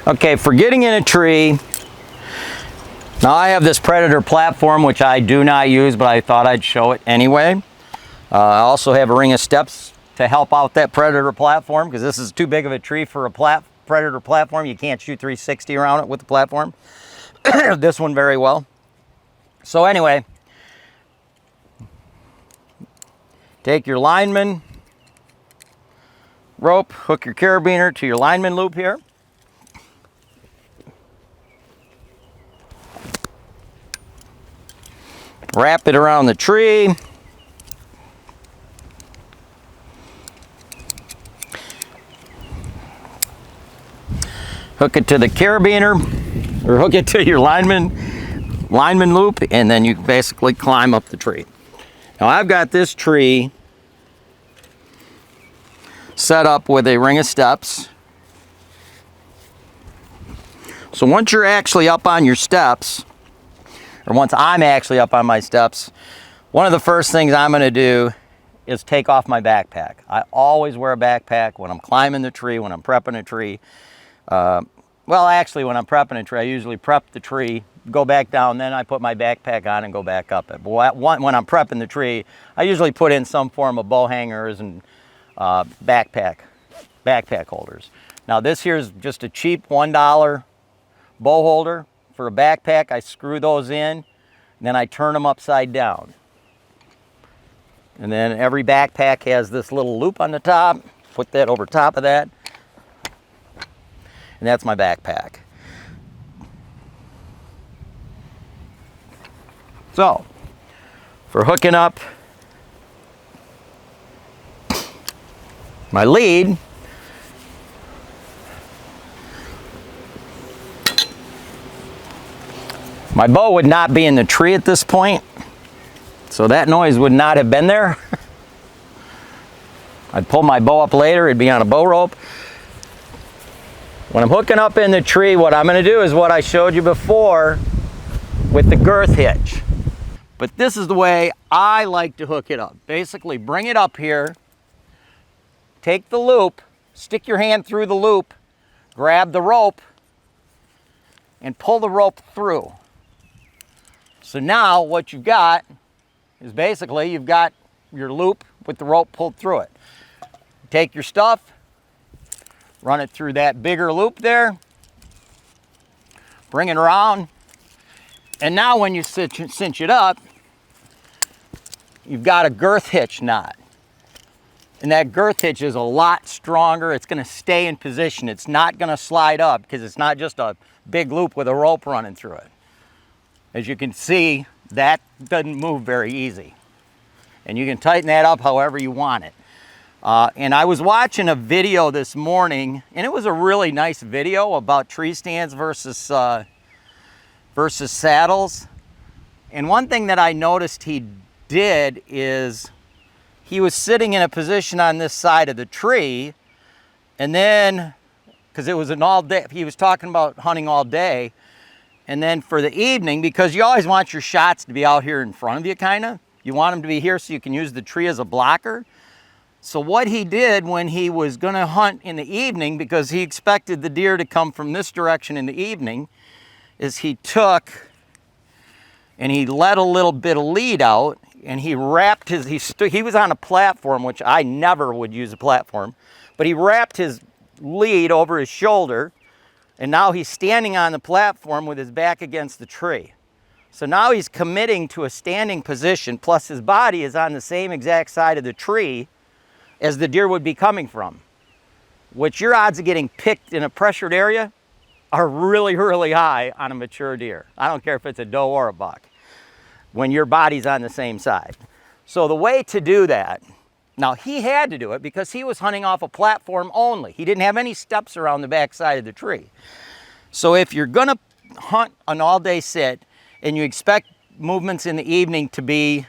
Okay, for getting in a tree, now I have this Predator platform, which I do not use, but I thought I'd show it anyway. I also have a ring of steps to help out that Predator platform, because this is too big of a tree for a Predator platform. You can't shoot 360 around it with the platform. This one very well. So anyway, take your lineman rope, hook your carabiner to your lineman loop here. Wrap it around the tree. Hook it to the carabiner, or hook it to your lineman loop, and then you basically climb up the tree. Now I've got this tree set up with a ring of steps. So once you're actually up on your steps, or once I'm actually up on my steps, one of the first things I'm going to do is take off my backpack. I always wear a backpack when I'm climbing the tree, when I'm prepping a tree. Well, actually, when I'm prepping a tree, I usually prep the tree, go back down, then I put my backpack on and go back up it. But when I'm prepping the tree, I usually put in some form of bow hangers and backpack holders. Now this here is just a cheap $1 bow holder for a backpack. I screw those in, and then I turn them upside down. And then every backpack has this little loop on the top. Put that over top of that. And that's my backpack. So, for hooking up my lead, my bow would not be in the tree at this point, so that noise would not have been there. I'd pull my bow up later, it'd be on a bow rope. When I'm hooking up in the tree, what I'm going to do is what I showed you before with the girth hitch. But this is the way I like to hook it up. Basically, bring it up here, take the loop, stick your hand through the loop, grab the rope, and pull the rope through. So now what you've got is basically you've got your loop with the rope pulled through it. Take your stuff, run it through that bigger loop there, bring it around, and now when you cinch it up, you've got a girth hitch knot. And that girth hitch is a lot stronger. It's going to stay in position. It's not going to slide up because it's not just a big loop with a rope running through it. As you can see, that doesn't move very easy. And you can tighten that up however you want it. And I was watching a video this morning, and it was a really nice video about tree stands versus saddles. And one thing that I noticed he did is he was sitting in a position on this side of the tree, and then, because it was an all day, he was talking about hunting all day, and then for the evening, because you always want your shots to be out here in front of you, kind of. You want them to be here so you can use the tree as a blocker. So what he did when he was going to hunt in the evening, because he expected the deer to come from this direction in the evening, is he took and he let a little bit of lead out, and he wrapped his, he was on a platform, which I never would use a platform, but he wrapped his lead over his shoulder, and now he's standing on the platform with his back against the tree. So now he's committing to a standing position, plus his body is on the same exact side of the tree as the deer would be coming from, which your odds of getting picked in a pressured area are really, really high on a mature deer. I don't care if it's a doe or a buck, when your body's on the same side. So the way to do that, now he had to do it because he was hunting off a platform only. He didn't have any steps around the back side of the tree. So if you're gonna hunt an all-day sit and you expect movements in the evening to be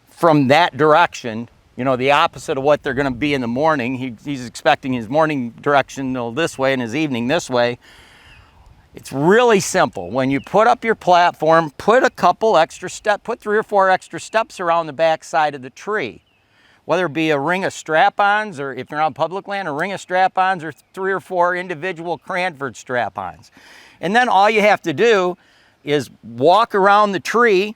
from that direction, you know, the opposite of what they're gonna be in the morning, he's expecting his morning direction this way and his evening this way. It's really simple. When you put up your platform, put a couple extra steps, put 3 or 4 extra steps around the back side of the tree. whether it be a ring of strap-ons, or if you're on public land, a ring of strap-ons, or 3 or 4 individual Cranford strap-ons. And then all you have to do is walk around the tree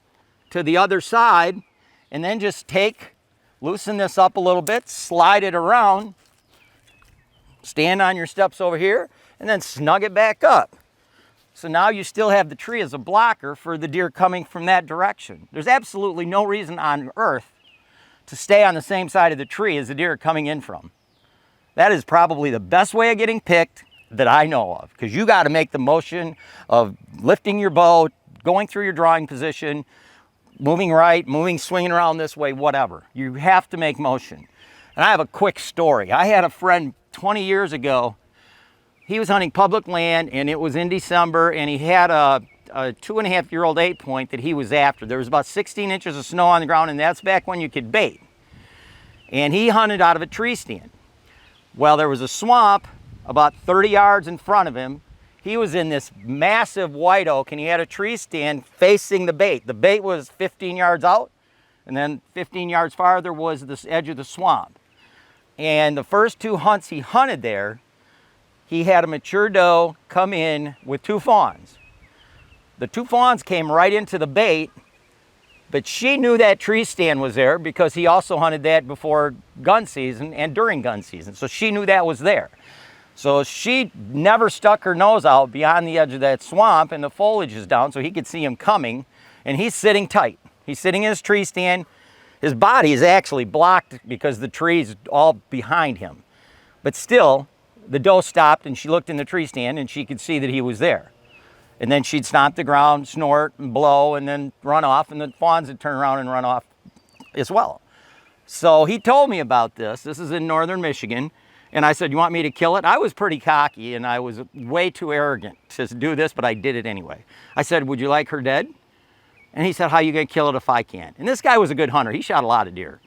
to the other side, and then just loosen this up a little bit, slide it around, stand on your steps over here, and then snug it back up. So now you still have the tree as a blocker for the deer coming from that direction. There's absolutely no reason on earth to stay on the same side of the tree as the deer are coming in from. That is probably the best way of getting picked that I know of, because you got to make the motion of lifting your bow, going through your drawing position, moving right, swinging around this way, whatever. You have to make motion. And I have a quick story. I had a friend 20 years ago. He was hunting public land, and it was in December, and he had a 2.5-year-old 8-point that he was after. There was about 16 inches of snow on the ground, and that's back when you could bait. And he hunted out of a tree stand. Well, there was a swamp about 30 yards in front of him. He was in this massive white oak, and he had a tree stand facing the bait. The bait was 15 yards out, and then 15 yards farther was this edge of the swamp. And the first 2 hunts he hunted there, he had a mature doe come in with 2 fawns. The 2 fawns came right into the bait, but she knew that tree stand was there because he also hunted that before gun season and during gun season. So she knew that was there. So she never stuck her nose out beyond the edge of that swamp, and the foliage is down so he could see him coming, and he's sitting tight. He's sitting in his tree stand. His body is actually blocked because the tree's all behind him. But still, the doe stopped, and she looked in the tree stand, and she could see that he was there. And then she'd stomp the ground, snort, and blow, and then run off, and the fawns would turn around and run off as well. So he told me about this. This is in northern Michigan. And I said, you want me to kill it? I was pretty cocky, and I was way too arrogant to do this, but I did it anyway. I said, would you like her dead? And he said, how are you going to kill it if I can? And this guy was a good hunter. He shot a lot of deer.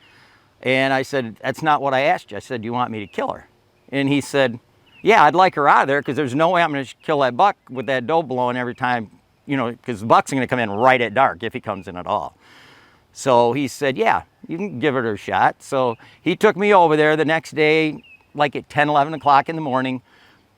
And I said, that's not what I asked you. I said, do you want me to kill her? And he said, yeah, I'd like her out of there, because there's no way I'm going to kill that buck with that doe blowing every time, you know, because the buck's going to come in right at dark if he comes in at all. So he said, yeah, you can give it a shot. So he took me over there the next day, like at 10, 11 o'clock in the morning.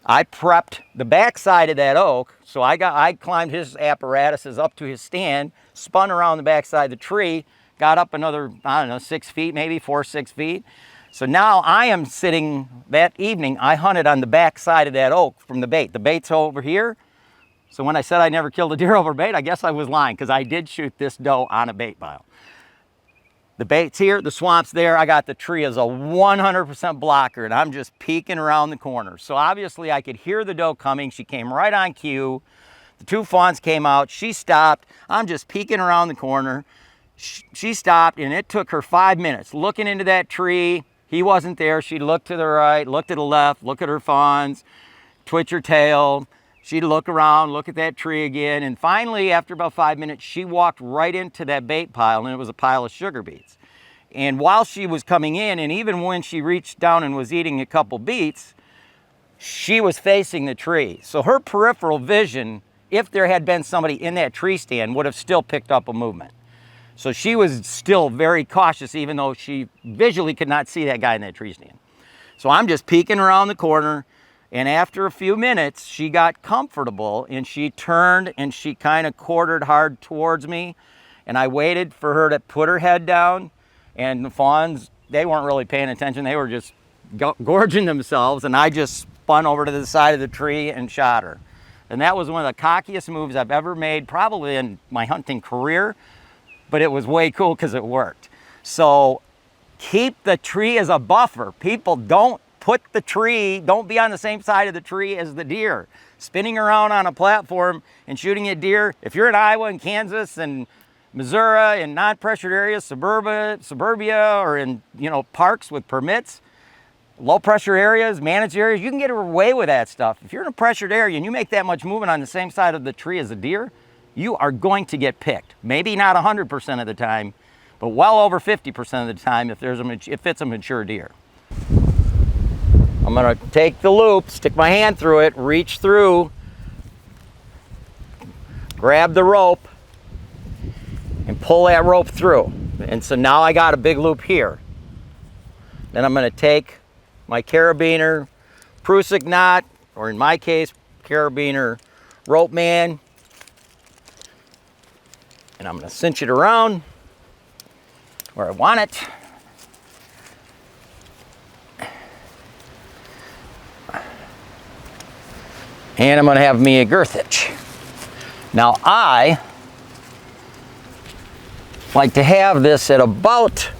I prepped the backside of that oak. So I climbed his apparatuses up to his stand, spun around the backside of the tree, got up another, I don't know, 6 feet, maybe 4 or 6 feet. So now I am sitting, that evening, I hunted on the backside of that oak from the bait. The bait's over here. So when I said I never killed a deer over bait, I guess I was lying, because I did shoot this doe on a bait pile. The bait's here, the swamp's there. I got the tree as a 100% blocker, and I'm just peeking around the corner. So obviously I could hear the doe coming. She came right on cue. The 2 fawns came out. She stopped. I'm just peeking around the corner. She stopped, and it took her 5 minutes looking into that tree. He wasn't there. She looked to the right, looked to the left, look at her fawns, twitch her tail. She'd look around, look at that tree again, and finally, after about 5 minutes, she walked right into that bait pile, and it was a pile of sugar beets. And while she was coming in, and even when she reached down and was eating a couple beets, she was facing the tree. So her peripheral vision, if there had been somebody in that tree stand, would have still picked up a movement. So she was still very cautious, even though she visually could not see that guy in that tree stand. So I'm just peeking around the corner. And after a few minutes, she got comfortable, and she turned and she kind of quartered hard towards me. And I waited for her to put her head down. And the fawns, they weren't really paying attention. They were just gorging themselves. And I just spun over to the side of the tree and shot her. And that was one of the cockiest moves I've ever made, probably in my hunting career. But it was way cool because it worked. So keep the tree as a buffer. People don't put the tree, don't be on the same side of the tree as the deer. Spinning around on a platform and shooting at deer. If you're in Iowa and Kansas and Missouri in non-pressured areas, suburbia, or in, you know, parks with permits, low pressure areas, managed areas, you can get away with that stuff. If you're in a pressured area and you make that much movement on the same side of the tree as a deer, you are going to get picked. Maybe not 100% of the time, but well over 50% of the time if it's a mature deer. I'm gonna take the loop, stick my hand through it, reach through, grab the rope, and pull that rope through. And so now I got a big loop here. Then I'm going to take my carabiner Prusik knot, or in my case, carabiner rope man, and I'm going to cinch it around where I want it. And I'm going to have me a girth hitch. Now I like to have this at about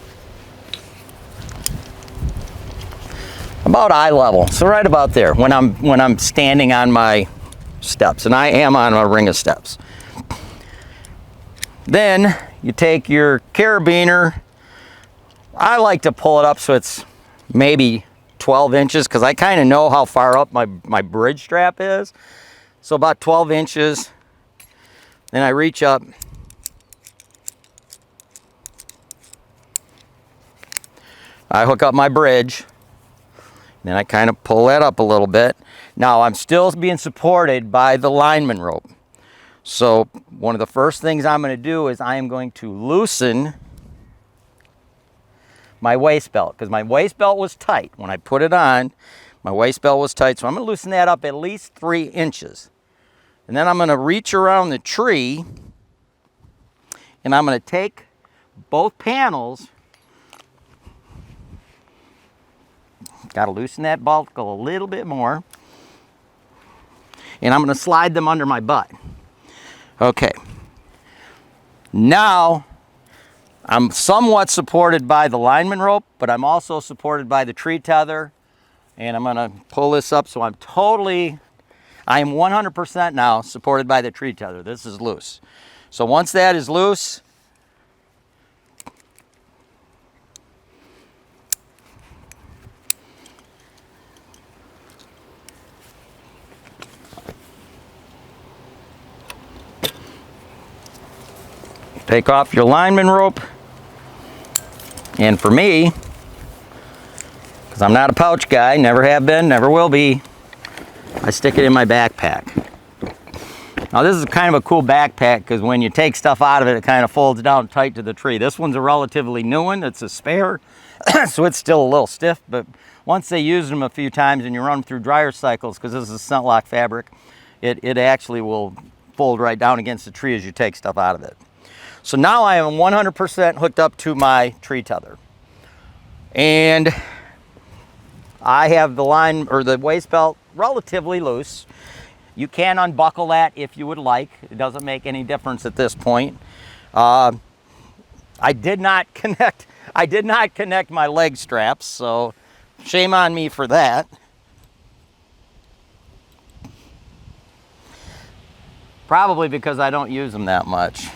eye level, so right about there when I'm standing on my steps, and I am on a ring of steps. Then you take your carabiner. I like to pull it up so it's maybe 12 inches because I kind of know how far up my bridge strap is. So about 12 inches. Then I reach up. I hook up my bridge. Then I kind of pull that up a little bit. Now I'm still being supported by the lineman rope. So one of the first things I'm going to do is I am going to loosen my waist belt, because my waist belt was tight. When I put it on, my waist belt was tight. So I'm going to loosen that up at least 3 inches. And then I'm going to reach around the tree, and I'm going to take both panels. Got to loosen that belt a little bit more. And I'm going to slide them under my butt. Okay. Now, I'm somewhat supported by the lineman rope, but I'm also supported by the tree tether. And I'm going to pull this up so I am 100% now supported by the tree tether. This is loose. So once that is loose, take off your lineman rope. And for me, because I'm not a pouch guy, never have been, never will be, I stick it in my backpack. Now this is kind of a cool backpack because when you take stuff out of it, it kind of folds down tight to the tree. This one's a relatively new one. It's a spare, so it's still a little stiff, but once they use them a few times and you run them through dryer cycles, because this is scent lock fabric, it actually will fold right down against the tree as you take stuff out of it. So now I am 100% hooked up to my tree tether. And I have the line, or the waist belt, relatively loose. You can unbuckle that if you would like. It doesn't make any difference at this point. I did not connect my leg straps, so shame on me for that. Probably because I don't use them that much.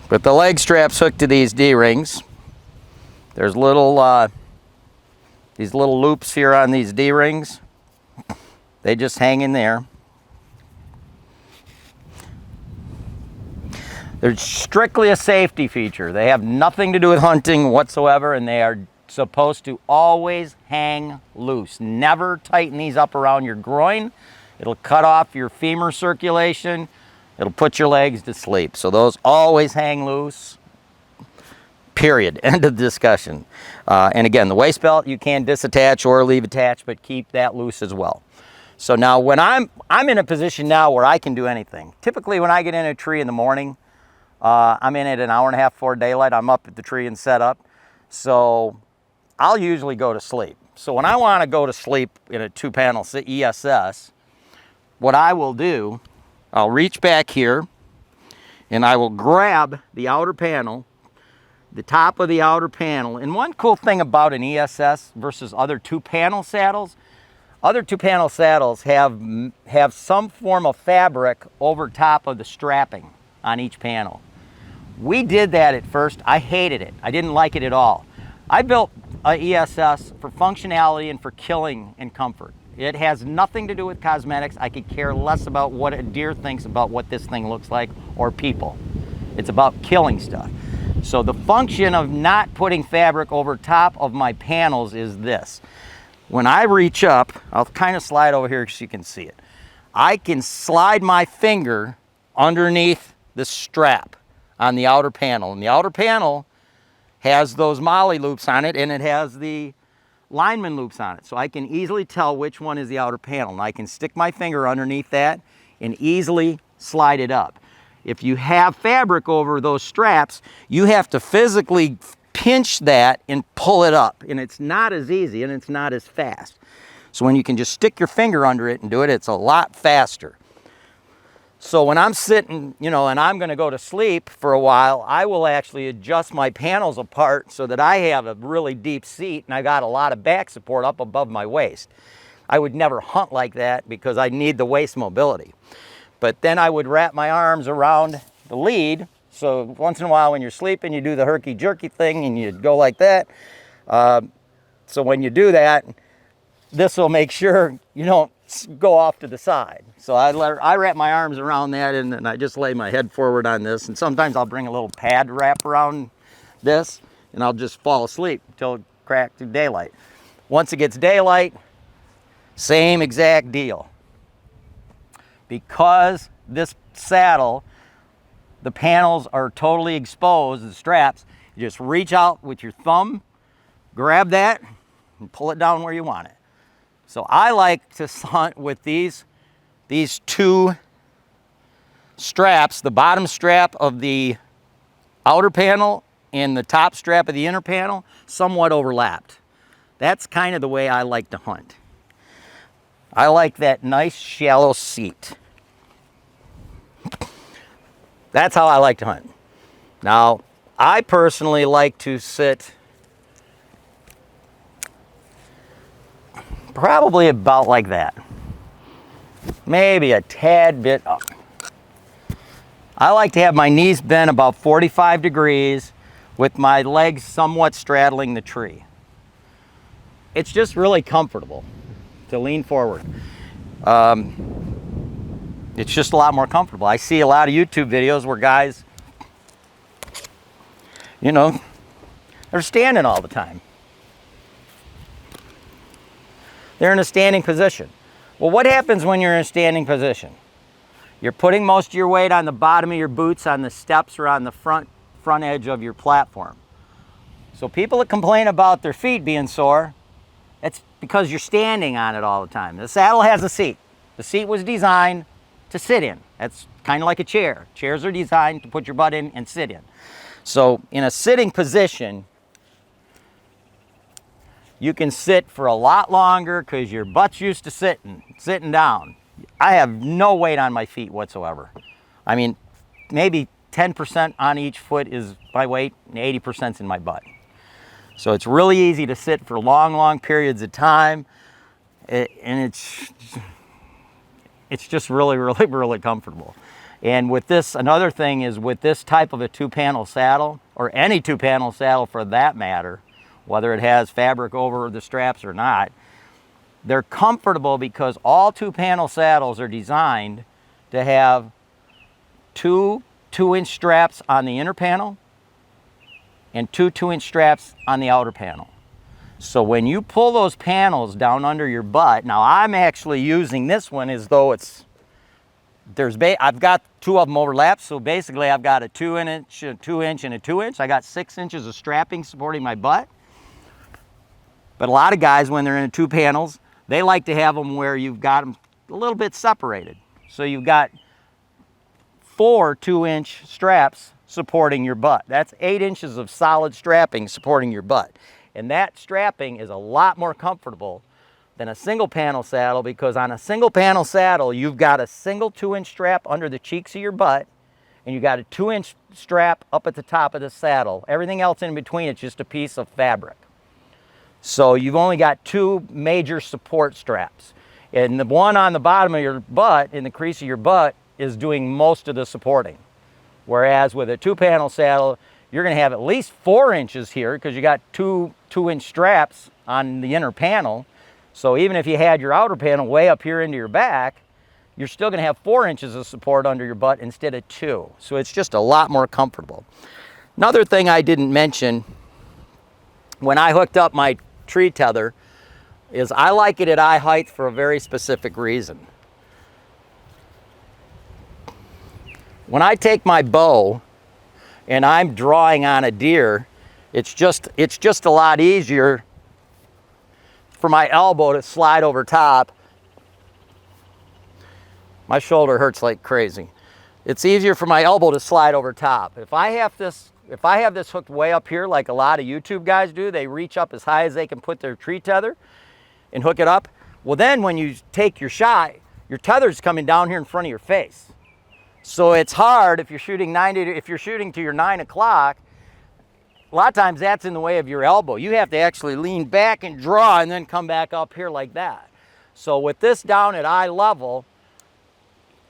But the leg straps hooked to these D-rings. There's these little loops here on these D-rings. They just hang in there. They're strictly a safety feature. They have nothing to do with hunting whatsoever, and they are supposed to always hang loose. Never tighten these up around your groin. It'll cut off your femur circulation. It'll put your legs to sleep. So those always hang loose. Period. End of discussion. And again, the waist belt you can disattach or leave attached, but keep that loose as well. So now when I'm in a position now where I can do anything. Typically when I get in a tree in the morning, I'm in it an hour and a half before daylight. I'm up at the tree and set up. So I'll usually go to sleep. So when I want to go to sleep in a 2-panel ESS, what I will do, I'll reach back here and I will grab the outer panel, the top of the outer panel. And one cool thing about an ESS versus other 2-panel saddles, other 2-panel saddles have some form of fabric over top of the strapping on each panel. We did that at first. I hated it. I didn't like it at all. I built an ESS for functionality and for killing and comfort. It has nothing to do with cosmetics. I could care less about what a deer thinks about what this thing looks like, or people. It's about killing stuff. So the function of not putting fabric over top of my panels is this. When I reach up, I'll kind of slide over here so you can see it. I can slide my finger underneath the strap on the outer panel. And the outer panel has those molly loops on it, and it has the lineman loops on it. So I can easily tell which one is the outer panel. And I can stick my finger underneath that and easily slide it up. If you have fabric over those straps, you have to physically pinch that and pull it up. And it's not as easy and it's not as fast. So when you can just stick your finger under it and do it, it's a lot faster. So when I'm sitting, you know, and I'm going to go to sleep for a while, I will actually adjust my panels apart so that I have a really deep seat and I got a lot of back support up above my waist. I would never hunt like that because I need the waist mobility. But then I would wrap my arms around the lead. So once in a while when you're sleeping, you do the herky-jerky thing and you go like that. So when you do that, this will make sure you don't go off to the side. So I wrap my arms around that, and then I just lay my head forward on this. And sometimes I'll bring a little pad to wrap around this, and I'll just fall asleep until it cracks through daylight. Once it gets daylight, same exact deal. Because this saddle, the panels are totally exposed, the straps, you just reach out with your thumb, grab that, and pull it down where you want it. So I like to hunt with these two straps, the bottom strap of the outer panel and the top strap of the inner panel, somewhat overlapped. That's kind of the way I like to hunt. I like that nice shallow seat. That's how I like to hunt. Now, I personally like to sit probably about like that. Maybe a tad bit up. I like to have my knees bent about 45 degrees with my legs somewhat straddling the tree. It's just really comfortable to lean forward. It's just a lot more comfortable. I see a lot of YouTube videos where guys, you know, they're standing all the time. They're in a standing position. Well, what happens when you're in a standing position? You're putting most of your weight on the bottom of your boots, on the steps, or on the front edge of your platform. So people that complain about their feet being sore, it's because you're standing on it all the time. The saddle has a seat. The seat was designed to sit in. That's kind of like a chair. Chairs are designed to put your butt in and sit in. So in a sitting position, you can sit for a lot longer because your butt's used to sitting down. I have no weight on my feet whatsoever. I mean, maybe 10% on each foot is my weight and 80%'s in my butt. So it's really easy to sit for long periods of time, and it's just really comfortable. And with this, another thing is with this type of a two-panel saddle, or any two-panel saddle for that matter, whether it has fabric over the straps or not, they're comfortable because all two-panel saddles are designed to have two 2-inch straps on the inner panel and two 2-inch straps on the outer panel. So when you pull those panels down under your butt, now I'm actually using this one as though I've got two of them overlapped, so basically I've got a 2-inch, a 2-inch, and a 2-inch. I got 6 inches of strapping supporting my butt. But a lot of guys, when they're in two panels, they like to have them where you've got them a little bit separated. So you've got 4 2-inch straps supporting your butt. That's 8 inches of solid strapping supporting your butt. And that strapping is a lot more comfortable than a single panel saddle, because on a single panel saddle, you've got a single 2-inch strap under the cheeks of your butt, and you got a 2-inch strap up at the top of the saddle. Everything else in between, it's just a piece of fabric. So you've only got 2 major support straps. And the one on the bottom of your butt, in the crease of your butt, is doing most of the supporting. Whereas with a 2-panel saddle, you're gonna have at least 4 inches here because you got 2-inch straps on the inner panel. So even if you had your outer panel way up here into your back, you're still gonna have 4 inches of support under your butt instead of 2. So it's just a lot more comfortable. Another thing I didn't mention, when I hooked up my tree tether, is I like it at eye height for a very specific reason. When I take my bow and I'm drawing on a deer, It's just a lot easier for my elbow to slide over top. My shoulder hurts like crazy. It's easier for my elbow to slide over top. If I have this hooked way up here, like a lot of YouTube guys do, they reach up as high as they can put their tree tether and hook it up. Well, then when you take your shot, your tether's coming down here in front of your face. So it's hard if you're shooting to your 9 o'clock. A lot of times that's in the way of your elbow. You have to actually lean back and draw and then come back up here like that. So with this down at eye level,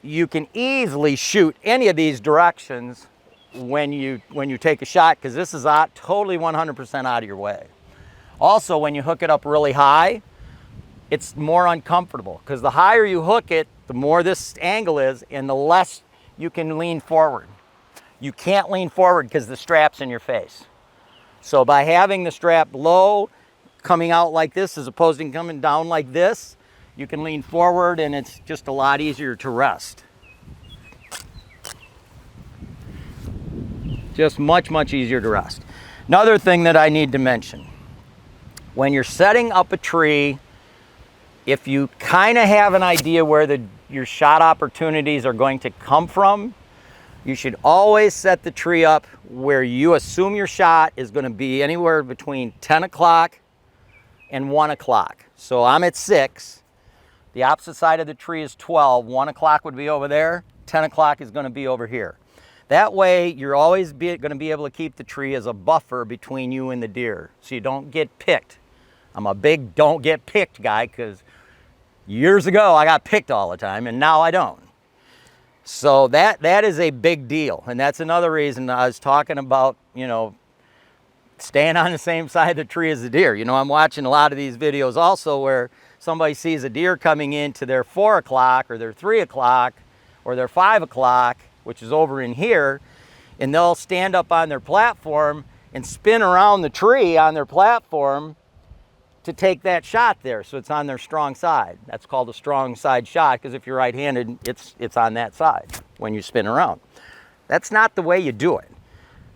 you can easily shoot any of these directions when you take a shot, because this is totally 100% out of your way. Also, when you hook it up really high, it's more uncomfortable, because the higher you hook it, the more this angle is, and the less you can lean forward. You can't lean forward because the strap's in your face. So by having the strap low, coming out like this as opposed to coming down like this, you can lean forward and it's just a lot easier to rest. Just much, much easier to rest. Another thing that I need to mention, when you're setting up a tree, if you kind of have an idea where your shot opportunities are going to come from, you should always set the tree up where you assume your shot is going to be anywhere between 10 o'clock and 1 o'clock. So I'm at 6. The opposite side of the tree is 12. 1 o'clock would be over there. 10 o'clock is going to be over here. That way, you're always going to be able to keep the tree as a buffer between you and the deer, so you don't get picked. I'm a big don't get picked guy, because years ago I got picked all the time, and now I don't. So that is a big deal, and that's another reason I was talking about, staying on the same side of the tree as the deer. I'm watching a lot of these videos also where somebody sees a deer coming into their 4 o'clock or their 3 o'clock or their 5 o'clock, which is over in here, and they'll stand up on their platform and spin around the tree on their platform to take that shot there. So it's on their strong side. That's called a strong side shot, because if you're right-handed, it's on that side when you spin around. That's not the way you do it.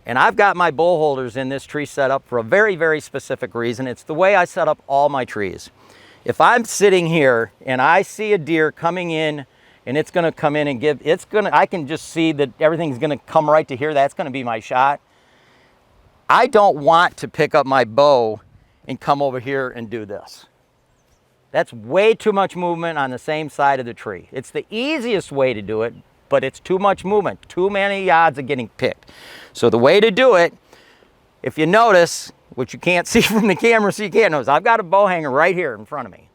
And I've got my bow holders in this tree set up for a very, very specific reason. It's the way I set up all my trees. If I'm sitting here and I see a deer coming in, and it's going to come in and I can just see that everything's going to come right to here. That's going to be my shot. I don't want to pick up my bow and come over here and do this. That's way too much movement on the same side of the tree. It's the easiest way to do it, but it's too much movement, too many odds of getting picked. So the way to do it, if you notice, which you can't see from the camera, so you can't notice, I've got a bow hanger right here in front of me.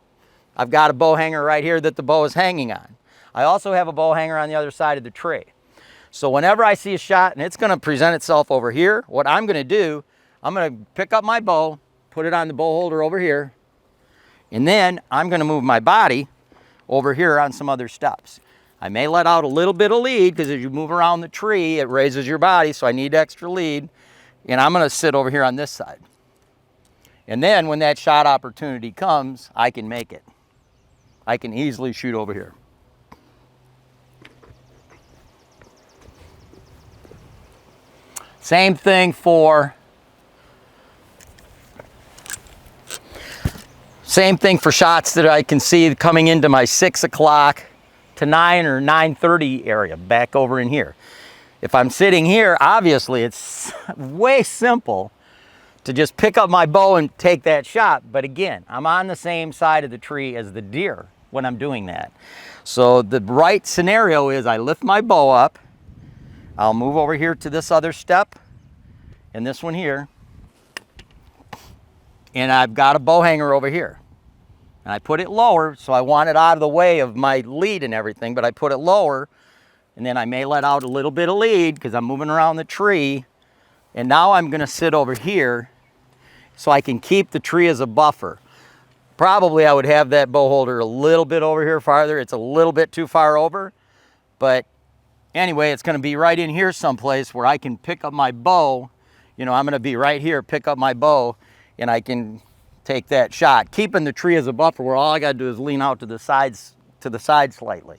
I've got a bow hanger right here that the bow is hanging on. I also have a bow hanger on the other side of the tree. So whenever I see a shot and it's going to present itself over here, what I'm going to do, I'm going to pick up my bow, put it on the bow holder over here, and then I'm going to move my body over here on some other steps. I may let out a little bit of lead, because as you move around the tree, it raises your body, so I need extra lead, and I'm going to sit over here on this side. And then when that shot opportunity comes, I can make it. I can easily shoot over here. Same thing for shots that I can see coming into my 6 o'clock to 9 or 9:30 area back over in here. If I'm sitting here, obviously it's way simple to just pick up my bow and take that shot. But again, I'm on the same side of the tree as the deer when I'm doing that. So the right scenario is I lift my bow up, I'll move over here to this other step and this one here, and I've got a bow hanger over here. And I put it lower, so I want it out of the way of my lead and everything, but I put it lower, and then I may let out a little bit of lead because I'm moving around the tree, and now I'm gonna sit over here so I can keep the tree as a buffer. Probably I would have that bow holder a little bit over here farther. It's a little bit too far over, but anyway, it's gonna be right in here someplace where I can pick up my bow. I'm gonna be right here, pick up my bow, and I can take that shot, keeping the tree as a buffer where all I gotta do is lean out to the side slightly.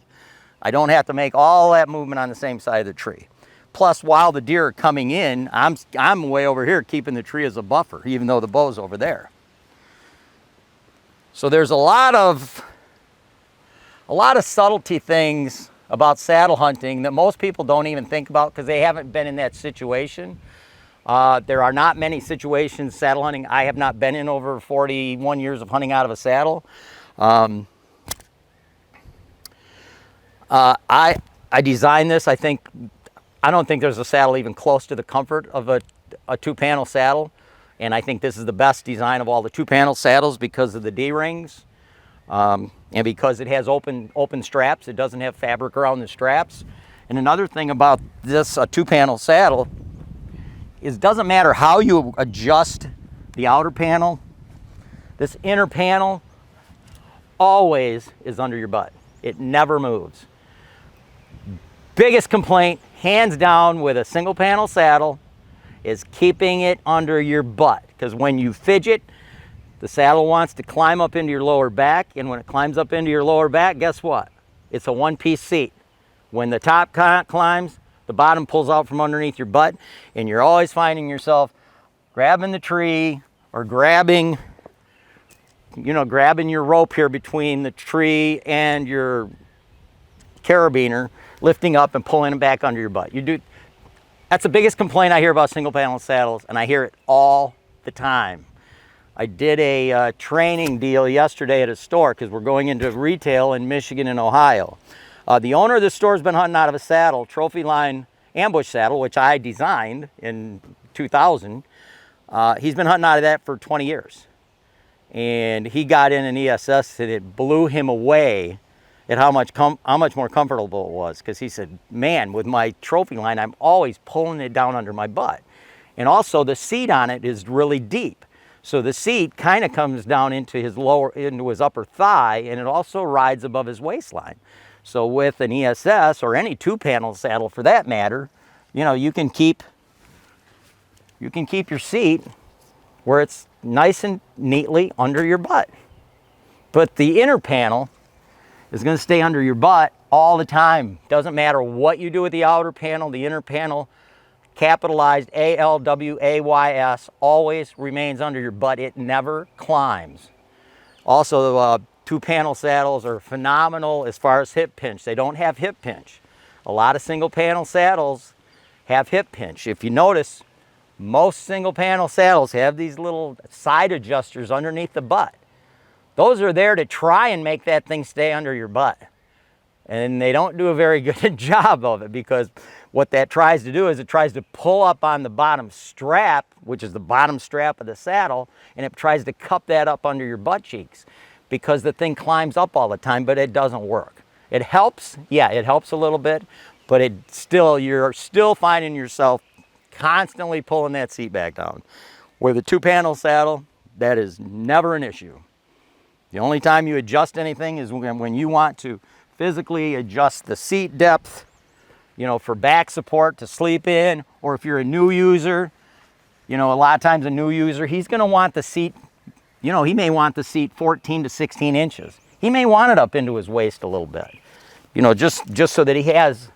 I don't have to make all that movement on the same side of the tree. plus while the deer are coming in, I'm way over here keeping the tree as a buffer, even though the bow's over there. So there's a lot of subtlety things about saddle hunting that most people don't even think about because they haven't been in that situation. There are not many situations saddle hunting I have not been in over 41 years of hunting out of a saddle. I designed this. I don't think there's a saddle even close to the comfort of a two-panel saddle. And I think this is the best design of all the two-panel saddles because of the D-rings. And because it has open straps. It doesn't have fabric around the straps. And another thing about this two-panel saddle is it doesn't matter how you adjust the outer panel, this inner panel always is under your butt. It never moves. Biggest complaint, hands down, with a single panel saddle is keeping it under your butt. Because when you fidget, the saddle wants to climb up into your lower back, and when it climbs up into your lower back, guess what? It's a one-piece seat. When the top climbs, the bottom pulls out from underneath your butt, and you're always finding yourself grabbing the tree or grabbing your rope here between the tree and your carabiner, lifting up and pulling it back under your butt. That's the biggest complaint I hear about single panel saddles, and I hear it all the time. I did a training deal yesterday at a store because we're going into retail in Michigan and Ohio. The owner of the store has been hunting out of a saddle, trophy line ambush saddle, which I designed in 2000. He's been hunting out of that for 20 years. And he got in an ESS and it blew him away at how much more comfortable it was. Because he said, man, with my trophy line, I'm always pulling it down under my butt. And also the seat on it is really deep. So the seat kind of comes down into his upper thigh, and it also rides above his waistline. So with an ESS or any two-panel saddle for that matter, you can keep your seat where it's nice and neatly under your butt. But the inner panel is going to stay under your butt all the time. Doesn't matter what you do with the outer panel, the inner panel, capitalized ALWAYS, always remains under your butt. It never climbs. Also, two-panel saddles are phenomenal as far as hip pinch. They don't have hip pinch. A lot of single-panel saddles have hip pinch. If you notice, most single-panel saddles have these little side adjusters underneath the butt. Those are there to try and make that thing stay under your butt. And they don't do a very good job of it, because what that tries to do is it tries to pull up on the bottom strap, which is the bottom strap of the saddle, and it tries to cup that up under your butt cheeks, because the thing climbs up all the time, but it doesn't work. It helps, yeah, it helps a little bit, but you're still finding yourself constantly pulling that seat back down. With a two-panel saddle, that is never an issue. The only time you adjust anything is when you want to physically adjust the seat depth, for back support to sleep in, or if you're a new user, a lot of times a new user, he's going to want the seat, he may want the seat 14 to 16 inches. He may want it up into his waist a little bit, just so that he has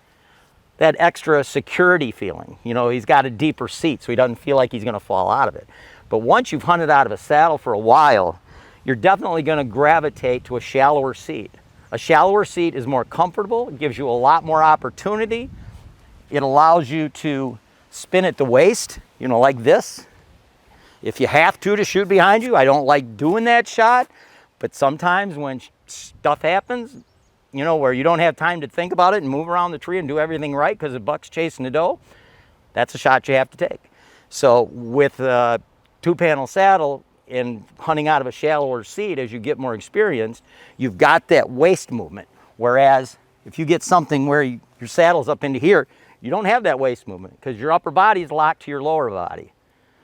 that extra security feeling. He's got a deeper seat, so he doesn't feel like he's going to fall out of it. But once you've hunted out of a saddle for a while, you're definitely going to gravitate to a shallower seat. A shallower seat is more comfortable. It gives you a lot more opportunity. It allows you to spin at the waist, like this. If you have to shoot behind you, I don't like doing that shot, but sometimes when stuff happens, where you don't have time to think about it and move around the tree and do everything right because the buck's chasing the doe, that's a shot you have to take. So with a two-panel saddle and hunting out of a shallower seat, as you get more experience, you've got that waist movement. Whereas if you get something where your saddle's up into here, you don't have that waist movement because your upper body is locked to your lower body.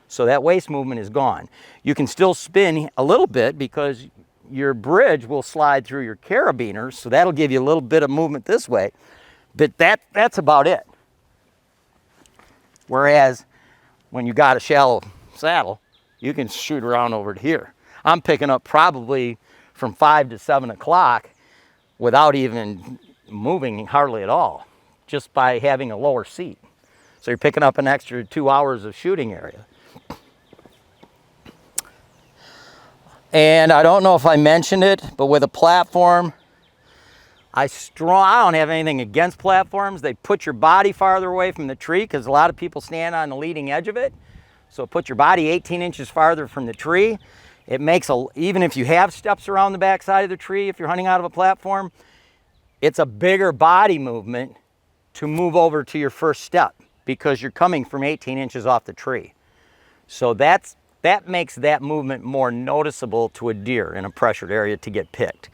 So that waist movement is gone. You can still spin a little bit because your bridge will slide through your carabiners, so that'll give you a little bit of movement this way. But that's about it. Whereas when you got a shallow saddle, you can shoot around over to here. I'm picking up probably from 5 to 7 o'clock without even moving hardly at all, just by having a lower seat. So you're picking up an extra 2 hours of shooting area. And I don't know if I mentioned it, but with a platform, I don't have anything against platforms. They put your body farther away from the tree because a lot of people stand on the leading edge of it. So put your body 18 inches farther from the tree. It makes, even if you have steps around the back side of the tree, if you're hunting out of a platform, it's a bigger body movement to move over to your first step because you're coming from 18 inches off the tree. So that makes that movement more noticeable to a deer in a pressured area to get picked.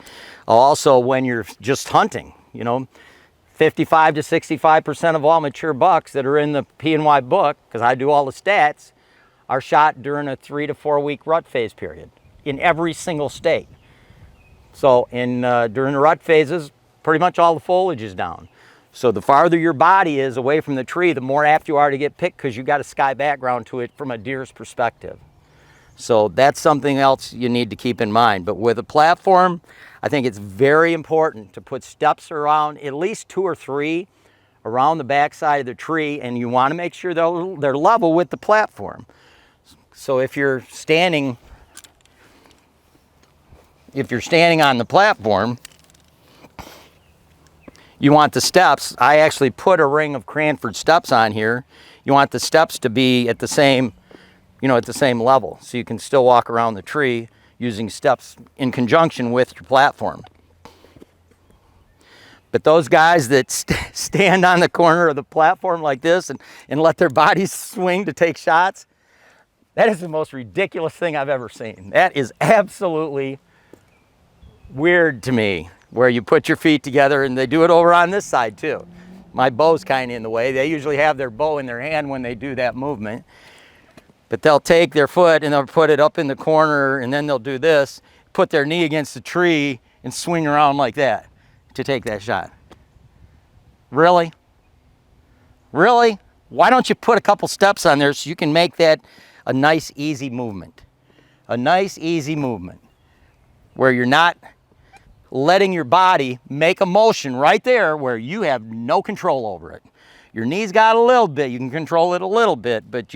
Also, when you're just hunting, 55 to 65% of all mature bucks that are in the P&Y book, because I do all the stats, are shot during a 3 to 4 week rut phase period in every single state. So during the rut phases, pretty much all the foliage is down. So the farther your body is away from the tree, the more apt you are to get picked because you got a sky background to it from a deer's perspective. So that's something else you need to keep in mind. But with a platform, I think it's very important to put steps around, at least 2 or 3 around the back side of the tree, and you want to make sure they're level with the platform. So if you're standing on the platform, you want the steps. I actually put a ring of Cranford steps on here. You want the steps to be at the same level, so you can still walk around the tree using steps in conjunction with your platform. But those guys that stand on the corner of the platform like this and let their bodies swing to take shots, that is the most ridiculous thing I've ever seen. That is absolutely weird to me, where you put your feet together, and they do it over on this side too. My bow's kind of in the way. They usually have their bow in their hand when they do that movement. But they'll take their foot and they'll put it up in the corner, and then they'll do this, put their knee against the tree and swing around like that to take that shot. Really? Really? Why don't you put a couple steps on there so you can make that a nice, easy movement? A nice, easy movement where you're not letting your body make a motion right there where you have no control over it. Your knee's got a little bit, you can control it a little bit, but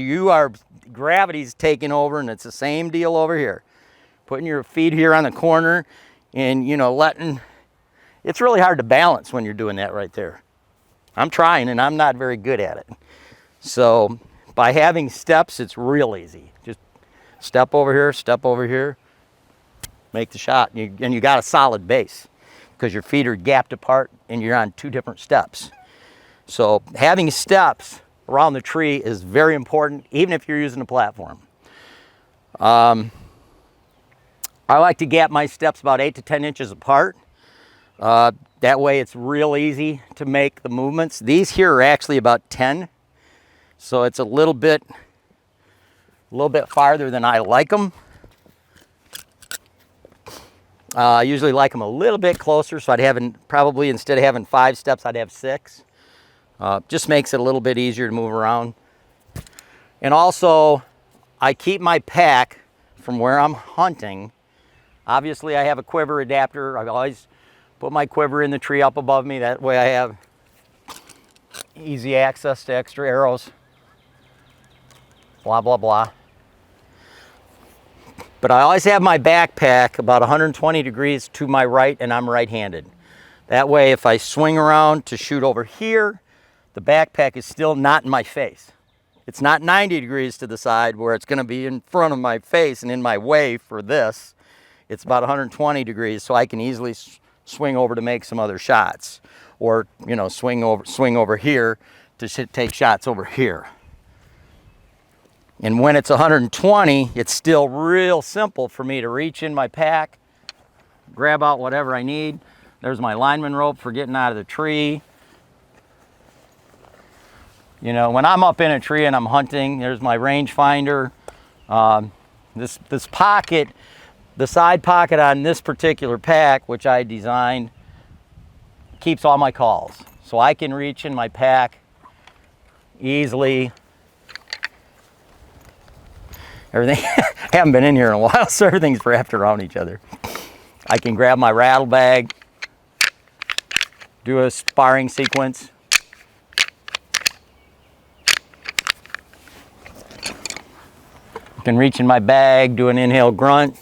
gravity's taking over, and it's the same deal over here. Putting your feet here on the corner and, it's really hard to balance when you're doing that right there. I'm trying, and I'm not very good at it. So by having steps, it's real easy. Just step over here, make the shot, and you got a solid base because your feet are gapped apart and you're on 2 different steps. So having steps around the tree is very important, even if you're using a platform. I like to gap my steps about 8 to 10 inches apart. That way it's real easy to make the movements. These here are actually about 10, so it's a little bit farther than I like them. I usually like them a little bit closer, so probably instead of having 5 steps, I'd have 6. Just makes it a little bit easier to move around. And also, I keep my pack from where I'm hunting. Obviously, I have a quiver adapter. I always put my quiver in the tree up above me. That way I have easy access to extra arrows. Blah, blah, blah. But I always have my backpack about 120 degrees to my right, and I'm right-handed. That way, if I swing around to shoot over here, the backpack is still not in my face. It's not 90 degrees to the side where it's going to be in front of my face and in my way for this. It's about 120 degrees, so I can easily swing over to make some other shots, or swing over here to take shots over here. And when it's 120, it's still real simple for me to reach in my pack, grab out whatever I need. There's my lineman rope for getting out of the tree. When I'm up in a tree and I'm hunting, there's my rangefinder. This pocket, the side pocket on this particular pack, which I designed, keeps all my calls. So I can reach in my pack easily. Everything, haven't been in here in a while, so everything's wrapped around each other. I can grab my rattle bag, do a sparring sequence. Can reach in my bag, do an inhale grunt.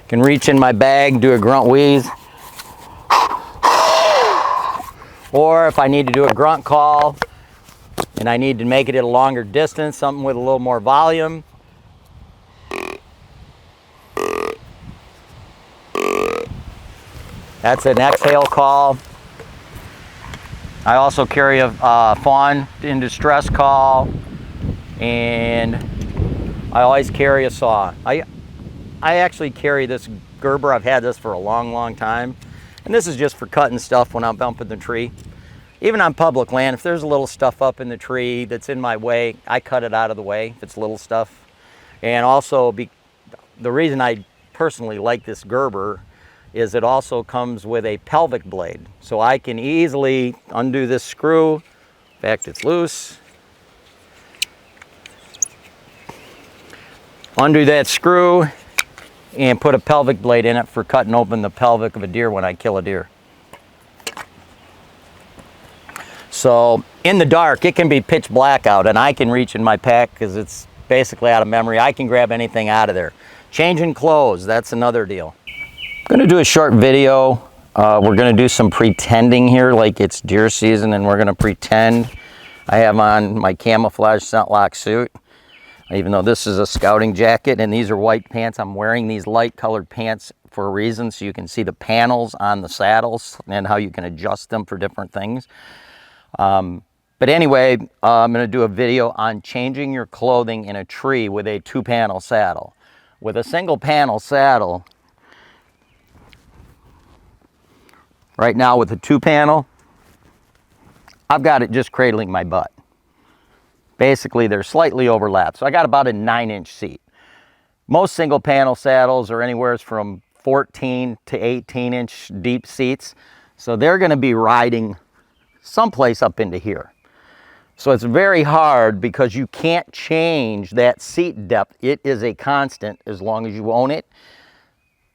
Can reach in my bag, do a grunt wheeze. Or if I need to do a grunt call and I need to make it at a longer distance, something with a little more volume. That's an exhale call. I also carry a fawn in distress call, and I always carry a saw. I actually carry this Gerber. I've had this for a long time, and this is just for cutting stuff when I'm bumping the tree. Even on public land, if there's a little stuff up in the tree that's in my way, I cut it out of the way if it's little stuff. And also, the reason I personally like this Gerber is it also comes with a pelvic blade. So I can easily undo this screw. In fact, it's loose. Undo that screw and put a pelvic blade in it for cutting open the pelvic of a deer when I kill a deer. So in the dark, it can be pitch black out, and I can reach in my pack because it's basically out of memory. I can grab anything out of there. Changing clothes, that's another deal. I'm going to do a short video. We're going to do some pretending here like it's deer season, and we're going to pretend I have on my camouflage scent lock suit. Even though this is a scouting jacket and these are white pants, I'm wearing these light colored pants for a reason, so you can see the panels on the saddles and how you can adjust them for different things. But anyway, I'm going to do a video on changing your clothing in a tree with a 2-panel saddle. With a single panel saddle, right now with a 2-panel, I've got it just cradling my butt. Basically, they're slightly overlapped. So I got about a 9-inch seat. Most single panel saddles are anywhere from 14 to 18-inch deep seats. So they're going to be riding someplace up into here. So it's very hard because you can't change that seat depth. It is a constant as long as you own it.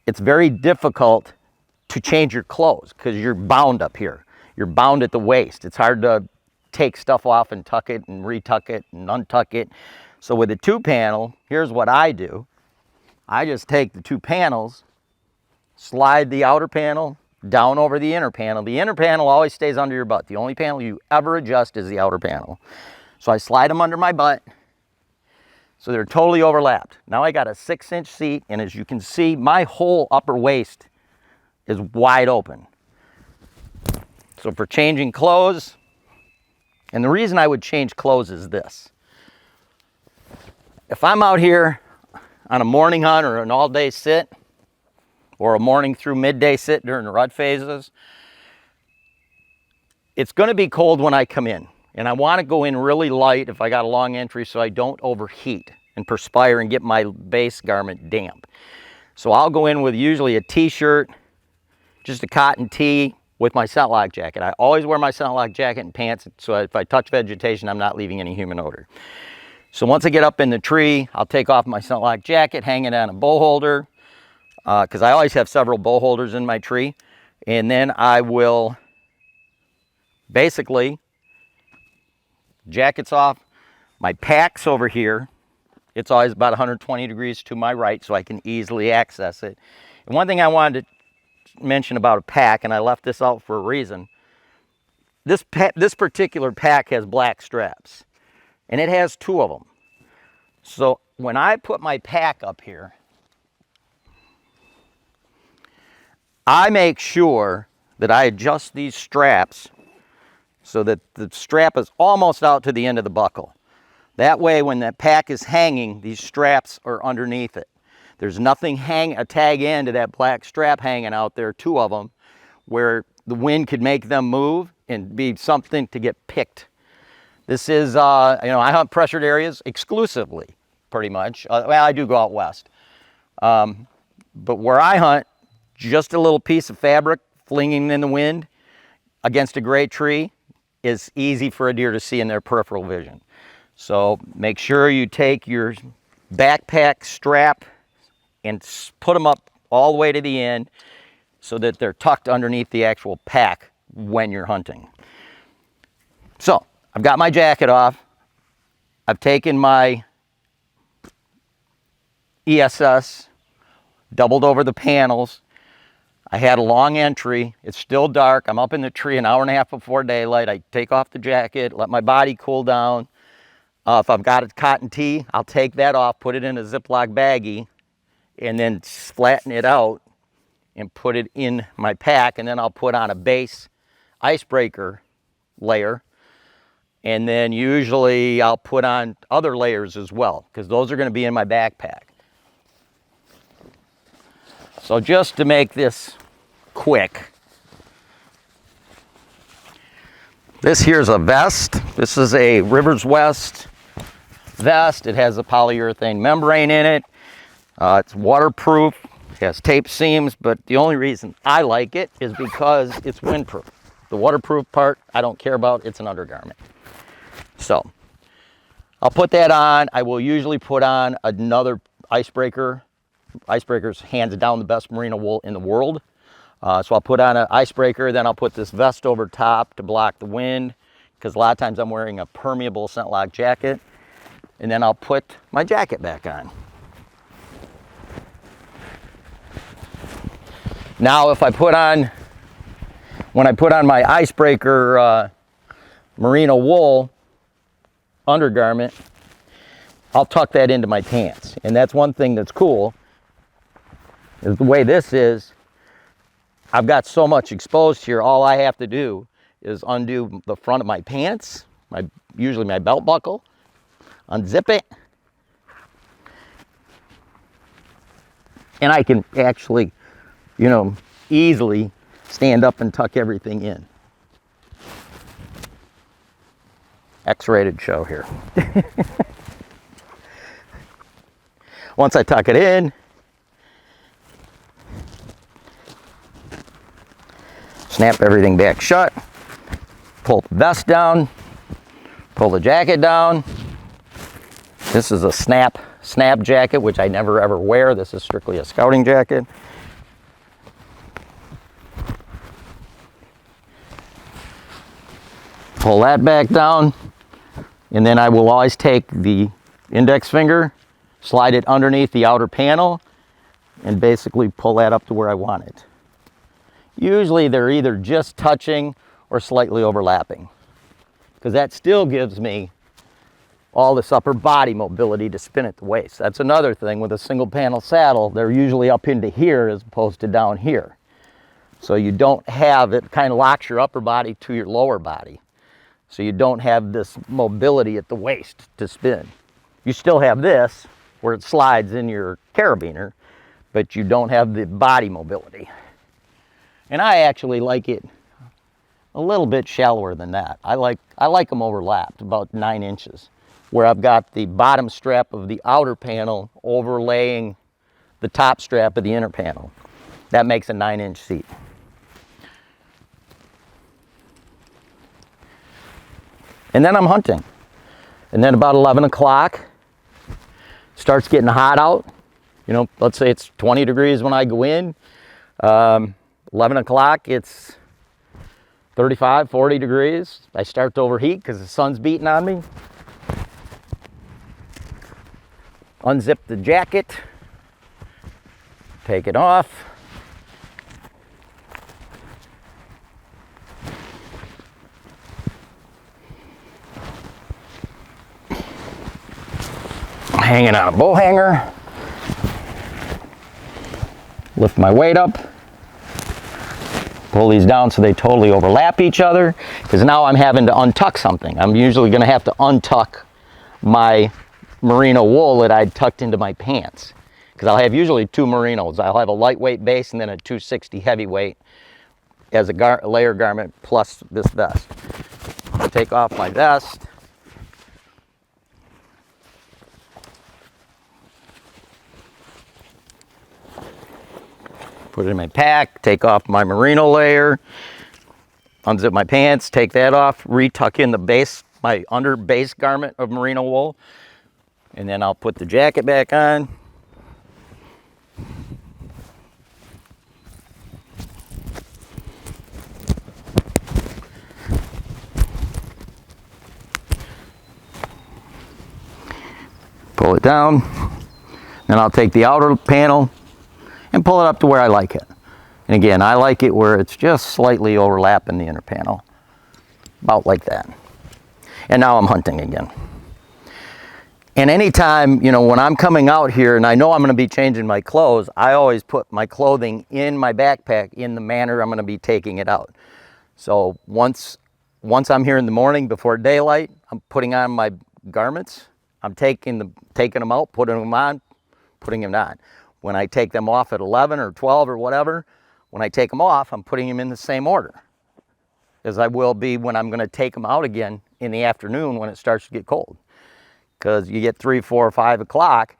It's very difficult to change your clothes because you're bound up here. You're bound at the waist. It's hard to take stuff off and tuck it and retuck it and untuck it. So with a 2-panel, here's what I do. I just take the 2 panels, slide the outer panel down over the inner panel. The inner panel always stays under your butt. The only panel you ever adjust is the outer panel. So I slide them under my butt so they're totally overlapped. Now I got a 6-inch seat, and as you can see, my whole upper waist is wide open. So for changing clothes, and the reason I would change clothes is this. If I'm out here on a morning hunt or an all-day sit, or a morning through midday sit during the rut phases, it's going to be cold when I come in. And I want to go in really light if I got a long entry so I don't overheat and perspire and get my base garment damp. So I'll go in with usually a t-shirt, just a cotton tee with my scent lock jacket. I always wear my scent lock jacket and pants, so if I touch vegetation, I'm not leaving any human odor. So once I get up in the tree, I'll take off my scent lock jacket, hang it on a bow holder, because I always have several bow holders in my tree. And then I will basically, jacket's off, my pack's over here. It's always about 120 degrees to my right, so I can easily access it. And one thing I wanted to mention about a pack, and I left this out for a reason, this particular pack has black straps, and it has 2 of them. So when I put my pack up here, I make sure that I adjust these straps so that the strap is almost out to the end of the buckle. That way, when that pack is hanging, these straps are underneath it. There's nothing a tag end to that black strap hanging out there, 2 of them, where the wind could make them move and be something to get picked. This is, I hunt pressured areas exclusively, pretty much. Well, I do go out west. But where I hunt, just a little piece of fabric flinging in the wind against a great tree is easy for a deer to see in their peripheral vision. So make sure you take your backpack strap and put them up all the way to the end so that they're tucked underneath the actual pack when you're hunting. So I've got my jacket off. I've taken my ESS, doubled over the panels. I had a long entry. It's still dark. I'm up in the tree an hour and a half before daylight. I take off the jacket, let my body cool down. If I've got a cotton tee, I'll take that off, put it in a Ziploc baggie, and then flatten it out and put it in my pack. And then I'll put on a base icebreaker layer. And then usually I'll put on other layers as well, because those are going to be in my backpack. So just to make this quick, this here's a vest. This is a Rivers West vest. It has a polyurethane membrane in it. It's waterproof. It has tape seams, but the only reason I like it is because it's windproof. The waterproof part I don't care about. It's an undergarment. So I'll put that on. I will usually put on another icebreaker. Icebreaker's hands down the best merino wool in the world. So I'll put on an icebreaker, then I'll put this vest over top to block the wind, because a lot of times I'm wearing a permeable scent lock jacket. And then I'll put my jacket back on. Now if I put on, when I put on my icebreaker merino wool undergarment, I'll tuck that into my pants. And that's one thing that's cool, is the way this is, I've got so much exposed here, all I have to do is undo the front of my pants, usually my belt buckle, unzip it, and I can actually, easily stand up and tuck everything in. X-rated show here. Once I tuck it in, snap everything back shut, pull the vest down, pull the jacket down. This is a snap jacket, which I never ever wear. This is strictly a scouting jacket. Pull that back down, and then I will always take the index finger, slide it underneath the outer panel, and basically pull that up to where I want it. Usually they're either just touching or slightly overlapping, because that still gives me all this upper body mobility to spin at the waist. That's another thing with a single panel saddle. They're usually up into here as opposed to down here. So you don't have, it kind of locks your upper body to your lower body. So you don't have this mobility at the waist to spin. You still have this where it slides in your carabiner, but you don't have the body mobility. And I actually like it a little bit shallower than that. I like them overlapped about 9 inches, where I've got the bottom strap of the outer panel overlaying the top strap of the inner panel. That makes a 9-inch seat. And then I'm hunting. And then about 11 o'clock, starts getting hot out. Let's say it's 20 degrees when I go in. 11 o'clock, it's 35, 40 degrees. I start to overheat because the sun's beating on me. Unzip the jacket, take it off. Hanging on a bow hanger. Lift my weight up. Pull these down so they totally overlap each other, because now I'm having to untuck something. I'm usually going to have to untuck my merino wool that I'd tucked into my pants, because I'll have usually 2 merinos. I'll have a lightweight base and then a 260 heavyweight as a layer garment plus this vest. I'll take off my vest. Put it in my pack, take off my merino layer, unzip my pants, take that off, retuck in the base, my under base garment of merino wool, and then I'll put the jacket back on. it down. Then I'll take the outer panel and pull it up to where I like it. And again, I like it where it's just slightly overlapping the inner panel. About like that. And now I'm hunting again. And anytime, you know, when I'm coming out here and I know I'm going to be changing my clothes, I always put my clothing in my backpack in the manner I'm going to be taking it out. So once I'm here in the morning before daylight, I'm putting on my garments. I'm taking them out, putting them on, putting them on. When I take them off at 11 or 12 or whatever, when I take them off, I'm putting them in the same order as I will be when I'm going to take them out again in the afternoon when it starts to get cold. Because you get 3, 4, 5 o'clock,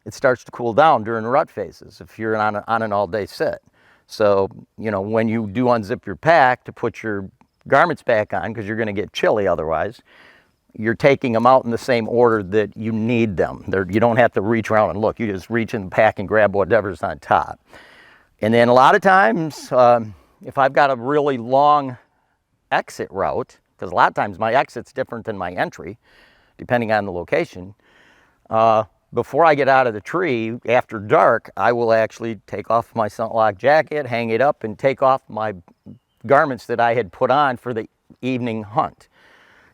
it starts to cool down during rut phases if you're on an all-day sit. So, you know, when you do unzip your pack to put your garments back on, because you're going to get chilly otherwise, you're taking them out in the same order that you need them. You don't have to reach around and look. You just reach in the pack and grab whatever's on top. And then a lot of times, if I've got a really long exit route, because a lot of times my exit's different than my entry, depending on the location, before I get out of the tree, after dark, I will actually take off my sunlock jacket, hang it up, and take off my garments that I had put on for the evening hunt.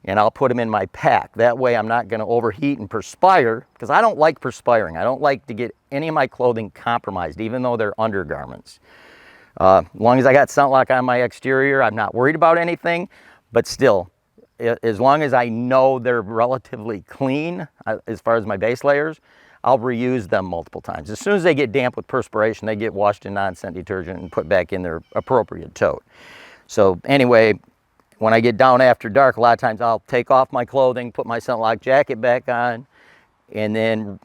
And I'll put them in my pack. That way I'm not going to overheat and perspire, because I don't like perspiring. I don't like to get any of my clothing compromised, even though they're undergarments. As long as I got sunlock on my exterior, I'm not worried about anything, but still, as long as I know they're relatively clean, as far as my base layers, I'll reuse them multiple times. As soon as they get damp with perspiration, they get washed in non-scent detergent and put back in their appropriate tote. So anyway, when I get down after dark, a lot of times I'll take off my clothing, put my sunlock jacket back on, and then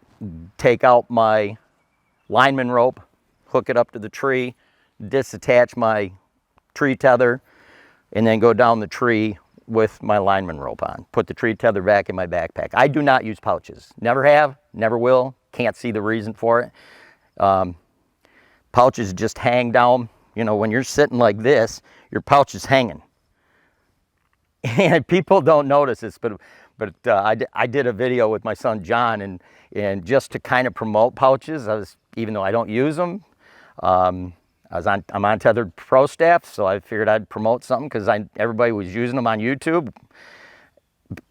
take out my lineman rope, hook it up to the tree, disattach my tree tether, and then go down the tree with my lineman rope on. Put the tree tether back in my backpack. I do not use pouches. Never have, never will. Can't see the reason for it. Pouches just hang down. You know, when you're sitting like this, your pouch is hanging. And people don't notice this, but I did a video with my son John, and just to kind of promote pouches, even though I don't use them, I'm on Tethered Pro staff, so I figured I'd promote something because everybody was using them on YouTube.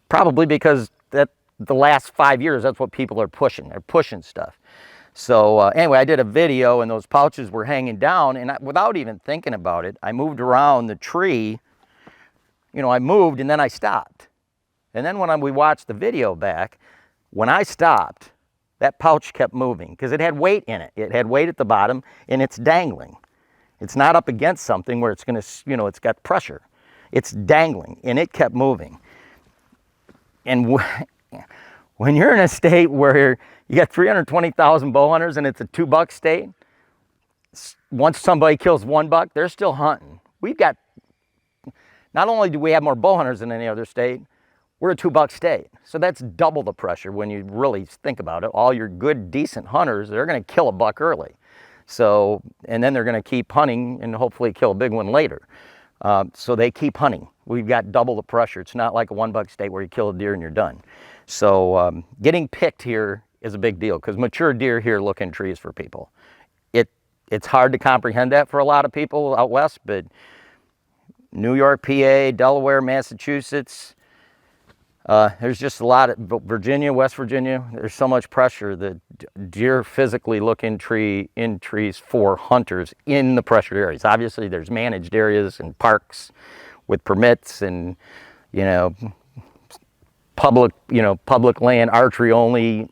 Probably because the last 5 years, that's what people are pushing. They're pushing stuff. So anyway, I did a video and those pouches were hanging down, and without even thinking about it, I moved around the tree. You know, I moved and then I stopped. And then when we watched the video back, when I stopped, that pouch kept moving because it had weight in it. It had weight at the bottom and it's dangling. It's not up against something where it's going to, you know, it's got pressure. It's dangling, and it kept moving. And when you're in a state where you got 320,000 bow hunters and it's a $2 state, once somebody kills one buck, they're still hunting. We've got, not only do we have more bow hunters than any other state, we're a $2 state. So that's double the pressure when you really think about it. All your good, decent hunters, they're going to kill a buck early. So, and then they're going to keep hunting and hopefully kill a big one later. So they keep hunting. We've got double the pressure. It's not like a $1 state where you kill a deer and you're done. So getting picked here is a big deal because mature deer here look in trees for people. It's hard to comprehend that for a lot of people out west, but New York, PA, Delaware, Massachusetts, there's just a lot of Virginia, West Virginia, there's so much pressure that deer physically look in trees for hunters in the pressured areas. Obviously there's managed areas and parks with permits and, you know, public land, archery only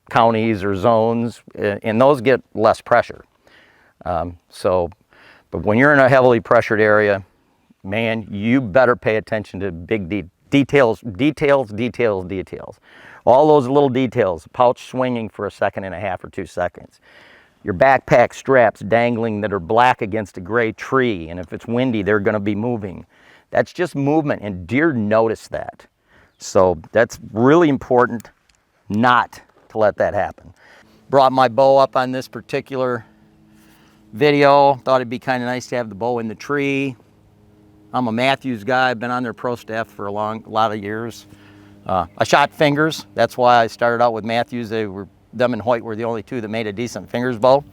counties or zones, and those get less pressure. But when you're in a heavily pressured area, man, you better pay attention to big details. All those little details, pouch swinging for 1.5 seconds or 2 seconds. Your backpack straps dangling that are black against a gray tree, and if it's windy, they're gonna be moving. That's just movement, and deer notice that. So that's really important not to let that happen. Brought my bow up on this particular video. Thought it'd be kind of nice to have the bow in the tree. I'm a Matthews guy. I've been on their pro staff for a lot of years. I shot fingers. That's why I started out with Matthews. Them and Hoyt were the only two that made a decent fingers bow.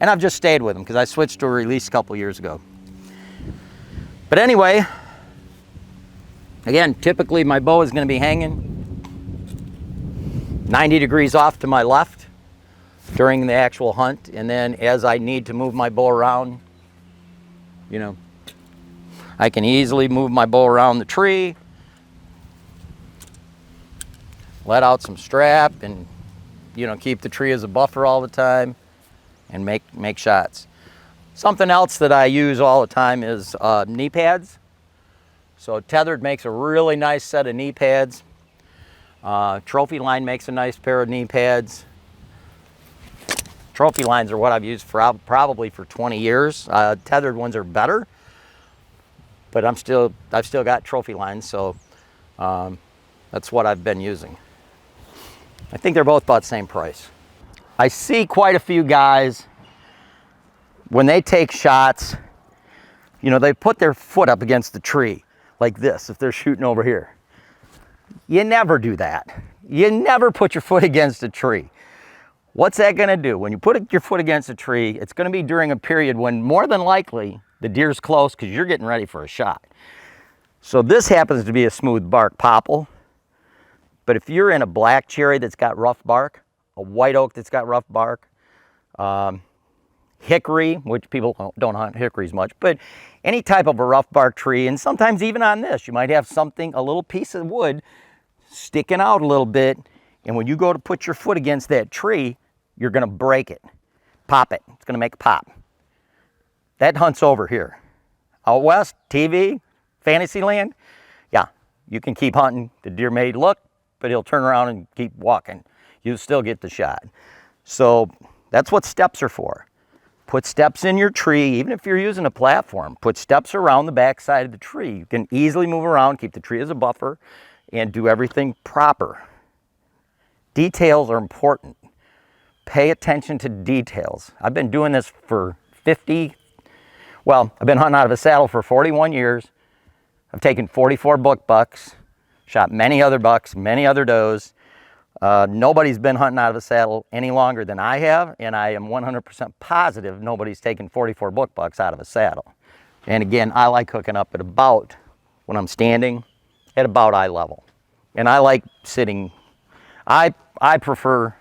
And I've just stayed with them because I switched to a release a couple years ago. But anyway, again, typically my bow is going to be hanging 90 degrees off to my left during the actual hunt. And then as I need to move my bow around, you know, I can easily move my bow around the tree, let out some strap, and, you know, keep the tree as a buffer all the time and make shots. Something else that I use all the time is knee pads. So Tethered makes a really nice set of knee pads. Trophy Line makes a nice pair of knee pads. Trophy Lines are what I've used for probably for 20 years. Tethered ones are better, but I've still got Trophy Lines, so that's what I've been using. I think they're both about the same price. I see quite a few guys, when they take shots, you know, they put their foot up against the tree like this if they're shooting over here. You never do that. You never put your foot against a tree. What's that gonna do? When you put your foot against a tree, it's gonna be during a period when more than likely the deer's close because you're getting ready for a shot. So this happens to be a smooth bark popple. But if you're in a black cherry that's got rough bark, a white oak that's got rough bark, hickory, which people don't hunt hickories much, but any type of a rough bark tree, and sometimes even on this, you might have something, a little piece of wood sticking out a little bit, and when you go to put your foot against that tree, you're gonna break it, pop it. It's gonna make a pop. That hunt's over here. Out west, TV, Fantasyland, yeah, you can keep hunting. The deer may look, but he'll turn around and keep walking. You'll still get the shot. So that's what steps are for. Put steps in your tree, even if you're using a platform, put steps around the back side of the tree. You can easily move around, keep the tree as a buffer, and do everything proper. Details are important. Pay attention to details. I've been doing this for I've been hunting out of a saddle for 41 years. I've taken 44 book bucks, shot many other bucks, many other does. Nobody's been hunting out of a saddle any longer than I have, and I am 100% positive nobody's taken 44 book bucks out of a saddle. And again, I like hooking up at about, when I'm standing, at about eye level. And I like sitting. I prefer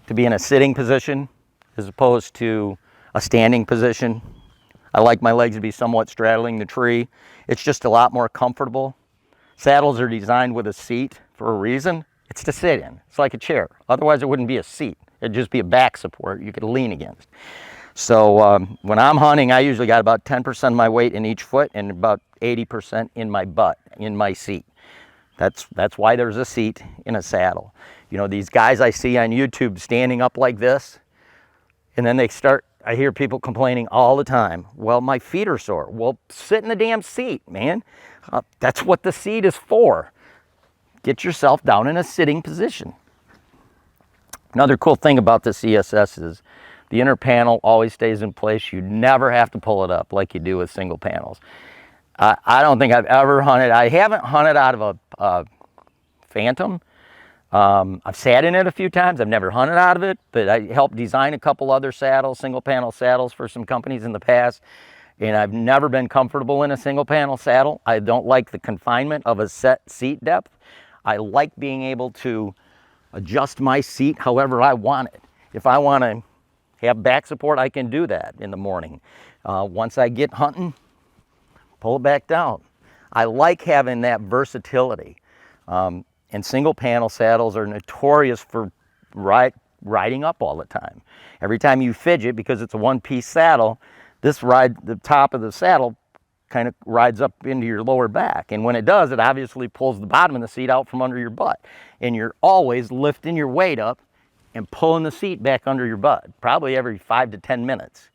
to be in a sitting position as opposed to a standing position. I like my legs to be somewhat straddling the tree. It's just a lot more comfortable. Saddles are designed with a seat for a reason. It's to sit in. It's like a chair. Otherwise, it wouldn't be a seat. It'd just be a back support you could lean against. So when I'm hunting, I usually got about 10% of my weight in each foot and about 80% in my butt, in my seat. That's why there's a seat in a saddle. You know, these guys I see on YouTube standing up like this, and then I hear people complaining all the time, well, my feet are sore. Well, sit in the damn seat, man. That's what the seat is for. Get yourself down in a sitting position. Another cool thing about this ESS is the inner panel always stays in place. You never have to pull it up like you do with single panels. I don't think I've ever hunted. I haven't hunted out of a Phantom. I've sat in it a few times. I've never hunted out of it, but I helped design a couple other saddles, single panel saddles for some companies in the past. And I've never been comfortable in a single panel saddle. I don't like the confinement of a set seat depth. I like being able to adjust my seat however I want it. If I want to have back support, I can do that in the morning. Once I get hunting, pull it back down. I like having that versatility. And single panel saddles are notorious for riding up all the time. Every time you fidget, because it's a one-piece saddle, the top of the saddle kind of rides up into your lower back. And when it does, it obviously pulls the bottom of the seat out from under your butt. And you're always lifting your weight up and pulling the seat back under your butt, probably every 5 to 10 minutes.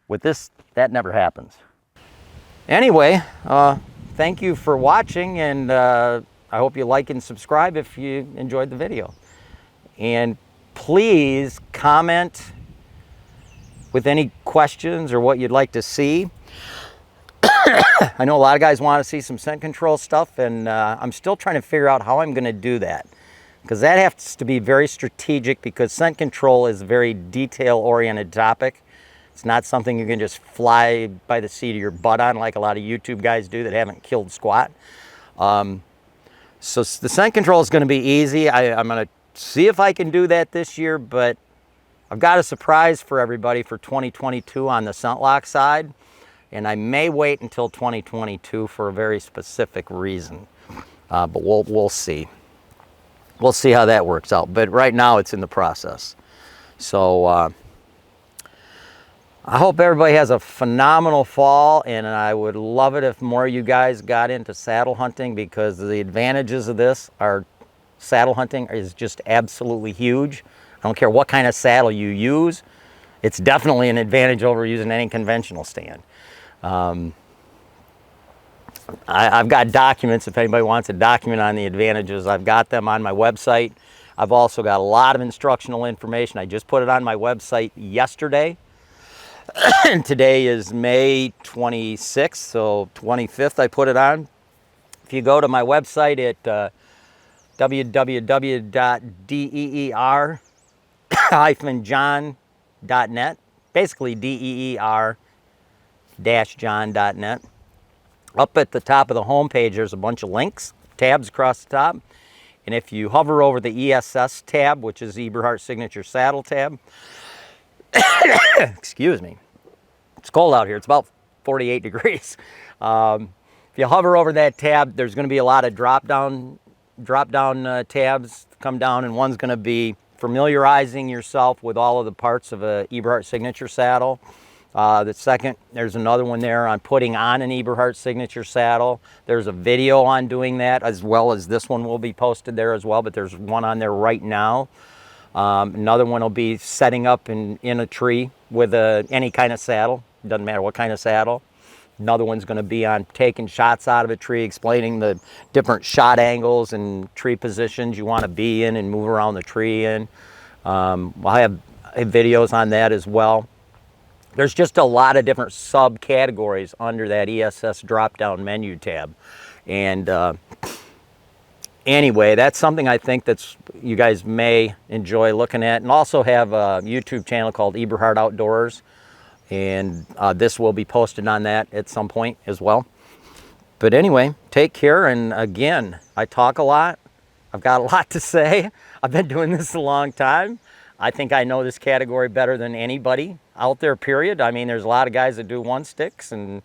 With this, that never happens. Anyway, thank you for watching, and I hope you like and subscribe if you enjoyed the video. And please comment with any questions or what you'd like to see. I know a lot of guys want to see some scent control stuff, and I'm still trying to figure out how I'm going to do that, because that has to be very strategic, because scent control is a very detail-oriented topic. It's not something you can just fly by the seat of your butt on like a lot of YouTube guys do that haven't killed squat. So the scent control is going to be easy. I'm going to see if I can do that this year, but I've got a surprise for everybody for 2022 on the scent lock side, and I may wait until 2022 for a very specific reason, but we'll see. We'll see how that works out, but right now it's in the process. So I hope everybody has a phenomenal fall, and I would love it if more of you guys got into saddle hunting, because the advantages of this are saddle hunting is just absolutely huge. I don't care what kind of saddle you use. It's definitely an advantage over using any conventional stand. I've got documents if anybody wants a document on the advantages. I've got them on my website. I've also got a lot of instructional information. I just put it on my website yesterday. And today is May 26th, so 25th I put it on. If you go to my website at www.deer-john.net, basically deer-john.net. Up at the top of the home page, there's a bunch of links, tabs across the top. And if you hover over the ESS tab, which is Eberhart Signature Saddle tab, excuse me, it's cold out here. It's about 48 degrees. If you hover over that tab, there's going to be a lot of drop-down tabs come down, and one's going to be familiarizing yourself with all of the parts of a Eberhart Signature saddle. The second, there's another one there on putting on an Eberhart Signature saddle. There's a video on doing that, as well as this one will be posted there as well, but there's one on there right now. Another one will be setting up in a tree with any kind of saddle. It doesn't matter what kind of saddle. Another one's going to be on taking shots out of a tree, explaining the different shot angles and tree positions you want to be in and move around the tree in. I have videos on that as well. There's just a lot of different subcategories under that ESS drop-down menu tab. And anyway, that's something I think you guys may enjoy looking at. And also have a YouTube channel called Eberhart Outdoors. And this will be posted on that at some point as well. But anyway, take care. And again, I talk a lot. I've got a lot to say. I've been doing this a long time. I think I know this category better than anybody out there, period. I mean, there's a lot of guys that do one sticks, and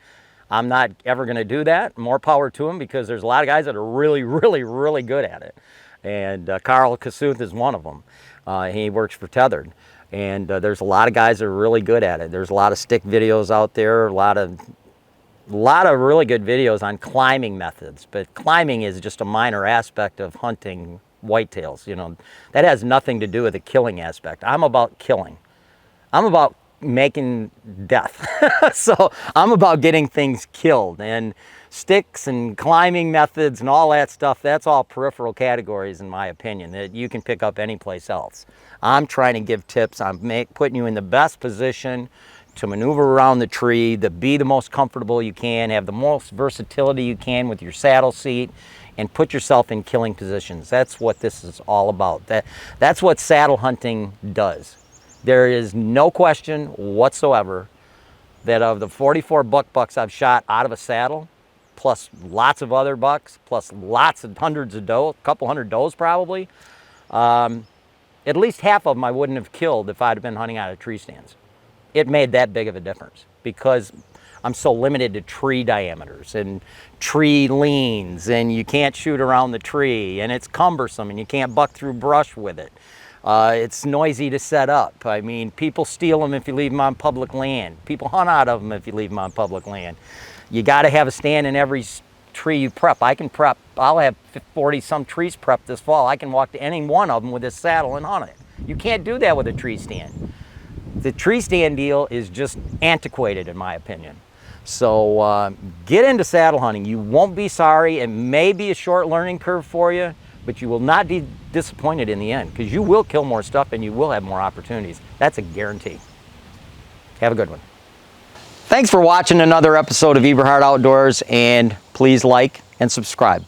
I'm not ever going to do that. More power to them, because there's a lot of guys that are really, really, really good at it. And Carl Kasuth is one of them. He works for Tethered. And there's a lot of guys that are really good at it. There's a lot of stick videos out there, a lot of really good videos on climbing methods. But climbing is just a minor aspect of hunting whitetails. You know, that has nothing to do with the killing aspect. I'm about killing. I'm about making death. So I'm about getting things killed, and sticks and climbing methods and all that stuff, that's all peripheral categories in my opinion that you can pick up anyplace else. I'm trying to give tips on putting you in the best position to maneuver around the tree, to be the most comfortable you can, have the most versatility you can with your saddle seat, and put yourself in killing positions. That's what this is all about. That's what saddle hunting does. There is no question whatsoever that of the 44 bucks I've shot out of a saddle, plus lots of other bucks, plus lots of hundreds of does, a couple hundred does probably, at least half of them I wouldn't have killed if I'd have been hunting out of tree stands. It made that big of a difference because I'm so limited to tree diameters and tree leans, and you can't shoot around the tree, and it's cumbersome, and you can't buck through brush with it. It's noisy to set up. I mean, people steal them if you leave them on public land. People hunt out of them if you leave them on public land. You got to have a stand in every tree you prep. I can prep, I'll have 40 some trees prepped this fall. I can walk to any one of them with this saddle and hunt it. You can't do that with a tree stand. The tree stand deal is just antiquated in my opinion. So get into saddle hunting. You won't be sorry. It may be a short learning curve for you, but you will not be disappointed in the end, because you will kill more stuff and you will have more opportunities. That's a guarantee. Have a good one. Thanks for watching another episode of Eberhart Outdoors, and please like and subscribe.